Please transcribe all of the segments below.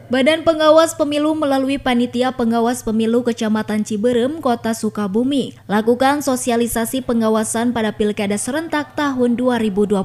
Badan Pengawas Pemilu melalui Panitia Pengawas Pemilu Kecamatan Ciberem, Kota Sukabumi, lakukan sosialisasi pengawasan pada Pilkada serentak tahun 2024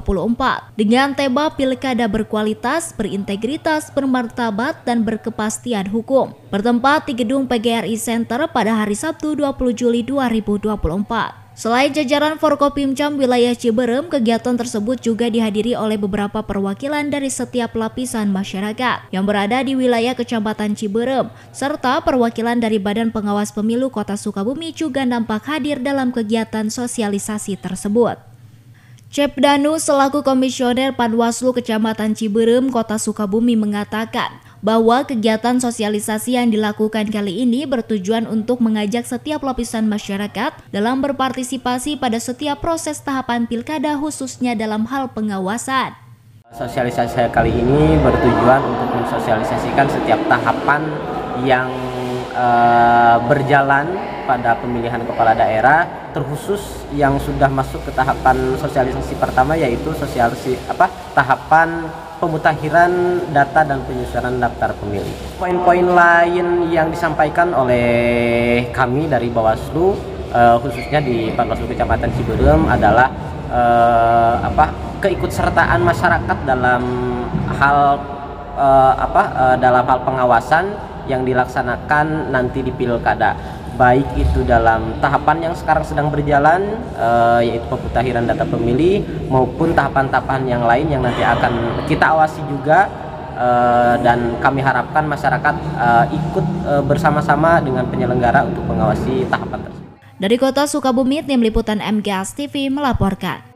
dengan tema Pilkada berkualitas, berintegritas, bermartabat, dan berkepastian hukum. Bertempat di Gedung PGRI Center pada hari Sabtu 20 Juli 2024. Selain jajaran Forkopimcam wilayah Ciberem, kegiatan tersebut juga dihadiri oleh beberapa perwakilan dari setiap lapisan masyarakat yang berada di wilayah Kecamatan Ciberem, serta perwakilan dari Badan Pengawas Pemilu Kota Sukabumi juga nampak hadir dalam kegiatan sosialisasi tersebut. Cepdanu selaku Komisioner Panwaslu Kecamatan Ciberem, Kota Sukabumi mengatakan bahwa kegiatan sosialisasi yang dilakukan kali ini bertujuan untuk mengajak setiap lapisan masyarakat dalam berpartisipasi pada setiap proses tahapan pilkada khususnya dalam hal pengawasan. Sosialisasi kali ini bertujuan untuk mensosialisasikan setiap tahapan yang berjalan pada pemilihan kepala daerah, terkhusus yang sudah masuk ke tahapan sosialisasi pertama, yaitu tahapan pemutakhiran data dan penyusunan daftar pemilih. Poin-poin lain yang disampaikan oleh kami dari Bawaslu, khususnya di Panwaslu Kecamatan Ciberem adalah keikutsertaan masyarakat dalam hal pengawasan yang dilaksanakan nanti di pilkada, baik itu dalam tahapan yang sekarang sedang berjalan, yaitu pemutakhiran data pemilih, maupun tahapan-tahapan yang lain yang nanti akan kita awasi juga, dan kami harapkan masyarakat ikut bersama-sama dengan penyelenggara untuk mengawasi tahapan tersebut. Dari Kota Sukabumi, Tim Liputan MGS TV melaporkan.